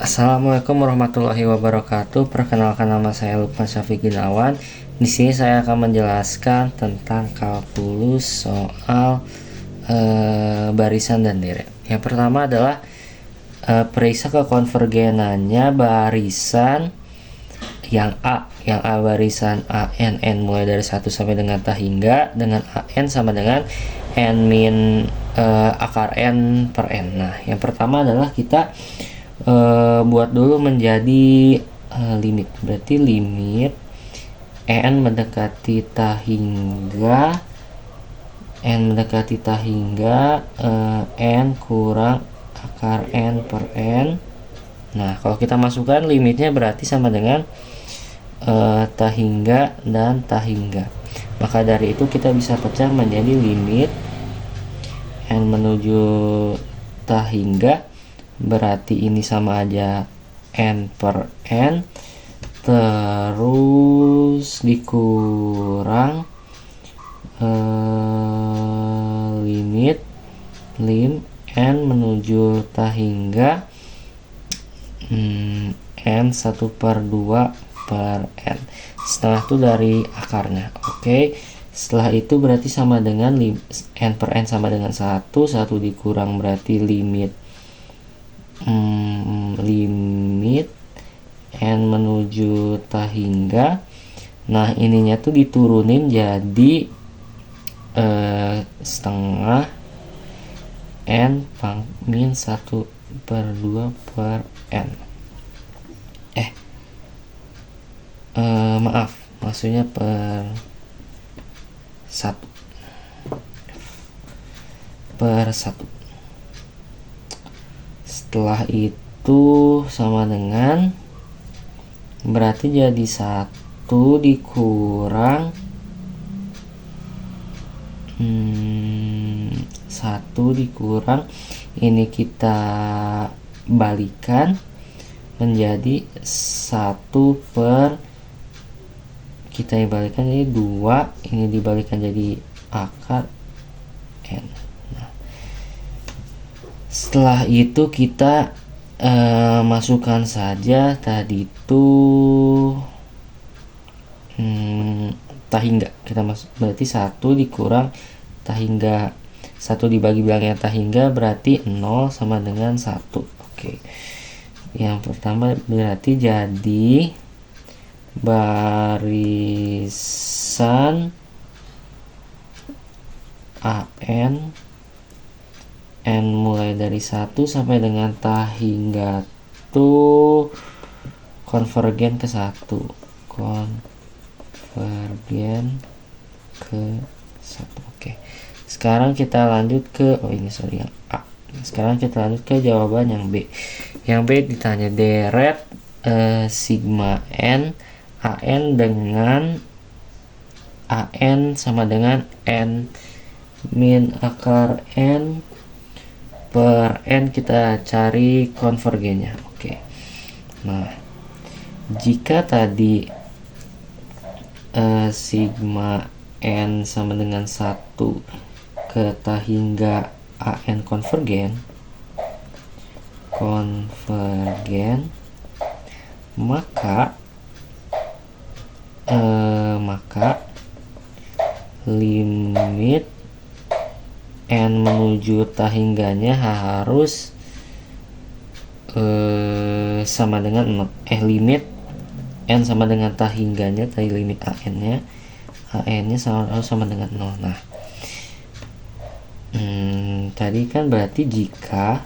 Assalamualaikum warahmatullahi wabarakatuh. Perkenalkan, nama saya Lukman Syafiq Gunawan. Di sini saya akan menjelaskan tentang kalkulus soal barisan dan deret. Yang pertama adalah periksa kekonvergenannya barisan yang A barisan n mulai dari 1 sampai dengan tak hingga dengan an sama dengan n min akar n per n. Nah, yang pertama adalah kita buat dulu menjadi limit. Berarti limit n mendekati tak hingga n kurang akar n per n. Nah, kalau kita masukkan limitnya berarti sama dengan tak hingga dan tak hingga. Maka dari itu kita bisa pecah menjadi limit n menuju tak hingga, berarti ini sama aja n per n, terus dikurang limit lim n menuju tak hingga n 1/2 per n, setengah itu dari akarnya. Oke, setelah itu berarti sama dengan n per n sama dengan 1 dikurang berarti limit n menuju tak hingga. Nah, ininya tuh diturunin jadi setengah n min 1/2 per n. Maaf, maksudnya per 1 Setelah itu sama dengan berarti jadi 1 dikurang 1 dikurang ini kita balikan menjadi 1 per kita balikan jadi 2, ini dibalikan jadi akar n. Nah, setelah itu kita masukkan saja tadi itu tak hingga, kita masuk berarti 1 dikurang tak hingga, 1 dibagi bilangnya tak hingga berarti 0 sama dengan 1. Oke, yang pertama berarti jadi barisan an n mulai dari 1 sampai dengan tak hingga tuh konvergen ke 1, konvergen ke 1. Oke, sekarang kita lanjut ke yang A. Sekarang kita lanjut ke jawaban yang B. Yang B ditanya deret sigma n an dengan an sama dengan n min akar n per n, kita cari konvergennya. Oke. Nah, jika tadi sigma n sama dengan 1 ke tak hingga an konvergen, maka limit n menuju tak hingganya harus sama dengan 0. Limit n sama dengan tak hingganya, tadi limit an-nya harus sama dengan 0. Nah, tadi kan berarti jika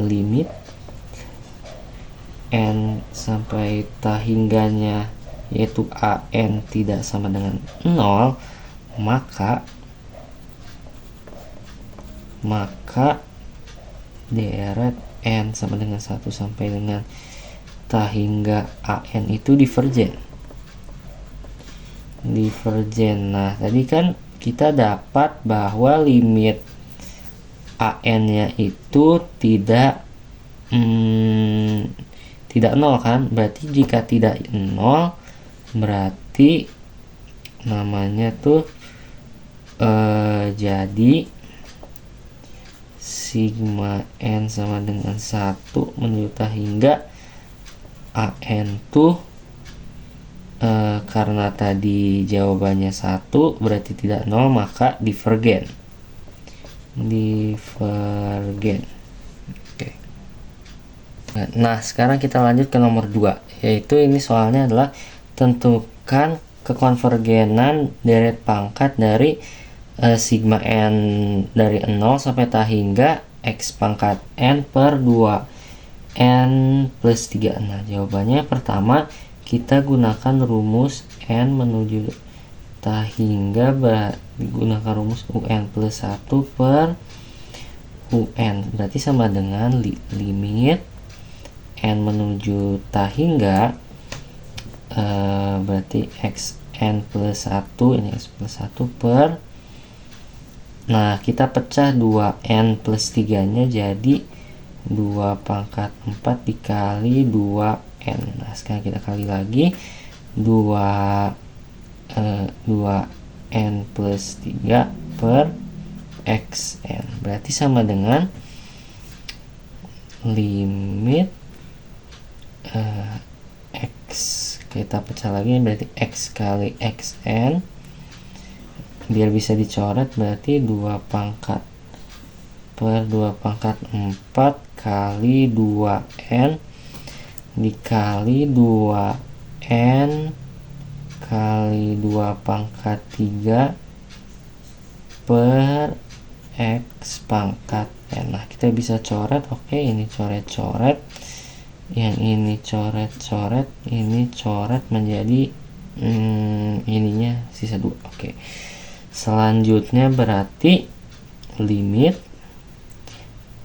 limit n sampai tak hingganya yaitu an tidak sama dengan 0, maka deret n sama dengan 1 sampai dengan tak hingga an itu divergen. Nah, tadi kan kita dapat bahwa limit an-nya itu tidak 0 kan, berarti jika tidak 0 berarti namanya tuh jadi sigma n sama dengan 1 menuju hingga an tuh karena tadi jawabannya 1 berarti tidak 0, maka divergen. Oke. Nah, sekarang kita lanjut ke nomor 2, yaitu ini soalnya adalah tentukan kekonvergenan deret pangkat dari sigma n dari 0 sampai hingga x pangkat n per 2 n plus 3. Nah, jawabannya pertama kita gunakan rumus n menuju hingga gunakan rumus un plus 1 per un, berarti sama dengan limit n menuju hingga berarti xn plus 1, ini x plus 1 per, nah kita pecah 2n plus 3 nya jadi 2 pangkat 4 dikali 2n. Nah, sekarang kita kali lagi 2n plus 3 per xn, berarti sama dengan limit x, kita pecah lagi berarti x kali xn, biar bisa dicoret berarti 2 pangkat per 2 pangkat 4 kali 2n dikali 2n kali 2 pangkat 3 per x pangkat n. Nah, kita bisa coret. Oke, ini coret-coret, yang ini coret-coret, ini coret menjadi ininya sisa 2. Oke, selanjutnya berarti limit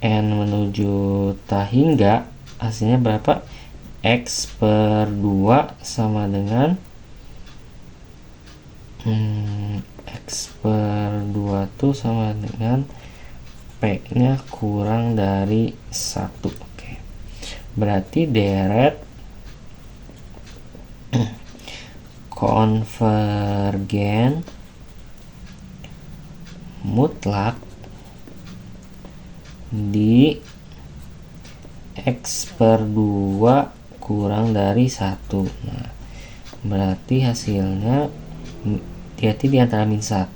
n menuju hingga hasilnya berapa? X per 2 sama dengan x per 2 tuh sama dengan p nya kurang dari 1. Oke, berarti deret konvergen mutlak di x per 2 kurang dari 1. Nah, berarti hasilnya hati-hati di antara min 1,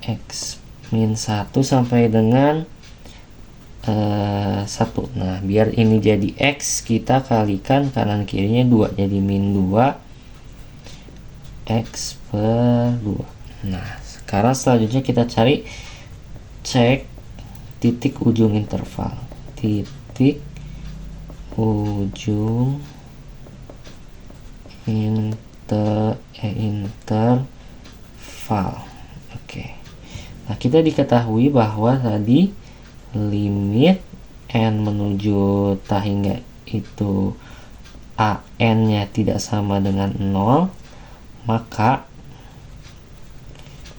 x min 1 sampai dengan 1. Nah, biar ini jadi x, kita kalikan kanan kirinya 2, jadi min 2 x per 2. Nah, sekarang selanjutnya kita cek titik ujung interval. Titik ujung interval. Oke. Nah, kita diketahui bahwa tadi limit n menuju hingga itu an nya tidak sama dengan 0, maka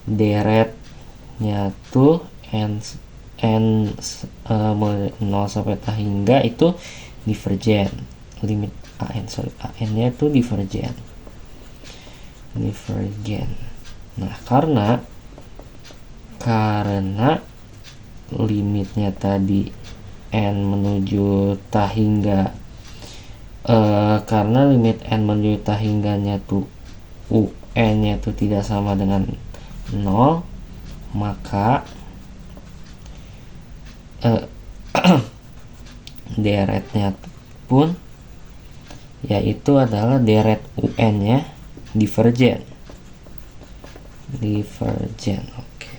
deretnya tuh n 0 sampai hingga itu divergen. Limit an nya itu divergen. Nah, karena limitnya tadi n menuju hingga karena limit n menuju hingganya tuh un nya itu tidak sama dengan 0, maka deretnya pun yaitu adalah deret un nya divergen. Oke.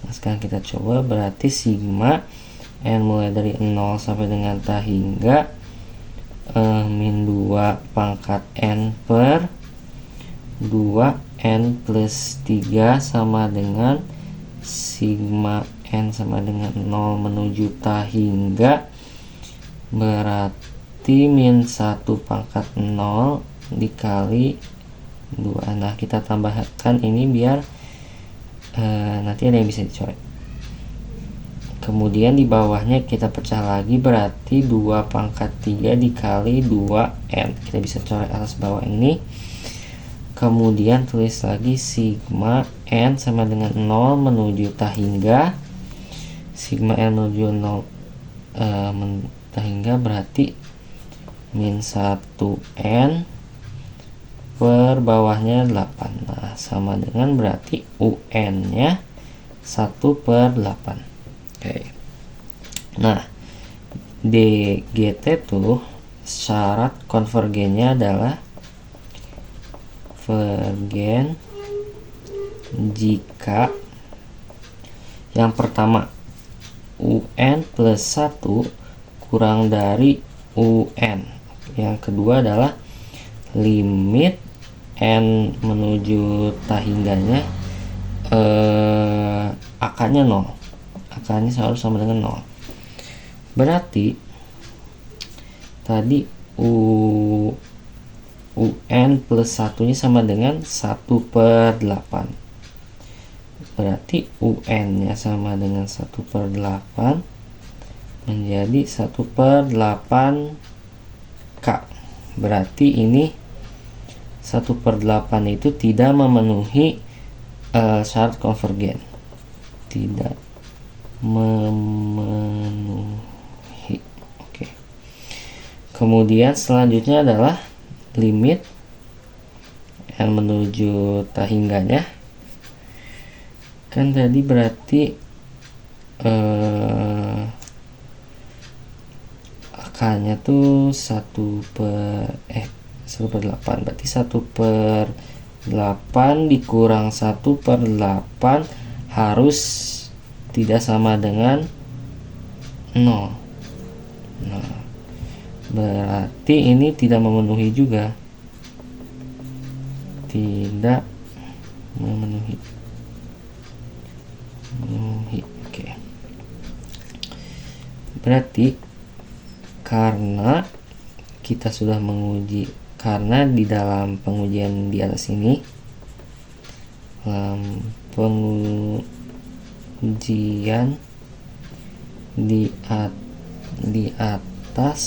Nah, sekarang kita coba, berarti sigma n mulai dari 0 sampai dengan hingga min 2 pangkat n per 2n plus 3 sama dengan sigma n sama dengan 0 menuju hingga, berarti min 1 pangkat 0 dikali 2. Nah, kita tambahkan ini biar nanti ada yang bisa dicoret. Kemudian di bawahnya kita pecah lagi, berarti 2 pangkat 3 dikali 2n. Kita bisa coret atas bawah ini. Kemudian tulis lagi sigma n sama dengan 0 menuju hingga sigma n menuju 0 hingga berarti min 1n per bawahnya 8. Nah, sama dengan berarti UN nya 1/8. Oke. Nah, DGT tuh syarat konvergennya adalah konvergen jika yang pertama UN plus 1 kurang dari UN. Yang kedua adalah limit N menuju tahingganya akarnya 0. Akarnya selalu sama dengan 0. Berarti tadi UN plus 1 nya sama dengan 1/8. Berarti UN nya sama dengan 1/8 menjadi 1/8 K. Berarti ini 1/8 itu tidak memenuhi syarat konvergen. Tidak memenuhi. Oke. Kemudian selanjutnya adalah limit N menuju tahingganya. Kan tadi berarti akarnya tuh 1/8. Berarti 1/8 dikurang 1/8 harus tidak sama dengan 0. Nah, berarti ini tidak memenuhi juga. Tidak memenuhi. Oke. Berarti karena kita sudah menguji, karena di dalam pengujian di atas ini, pengujian di atas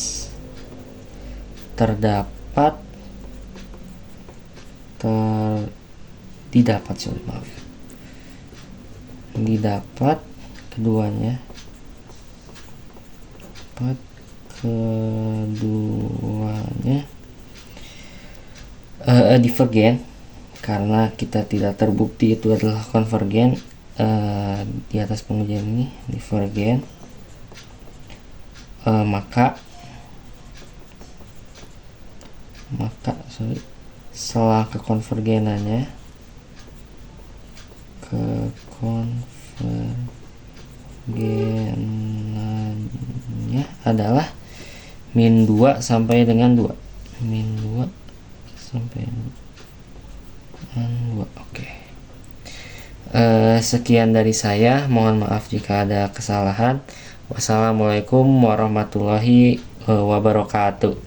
didapat keduanya divergen, karena kita tidak terbukti itu adalah konvergen. Di atas pengujian ini divergen, maka selang kekonvergenannya adalah min 2 sampai dengan 2. Min 2 sampai dengan 2. Oke. Sekian dari saya. Mohon maaf jika ada kesalahan. Wassalamualaikum warahmatullahi wabarakatuh.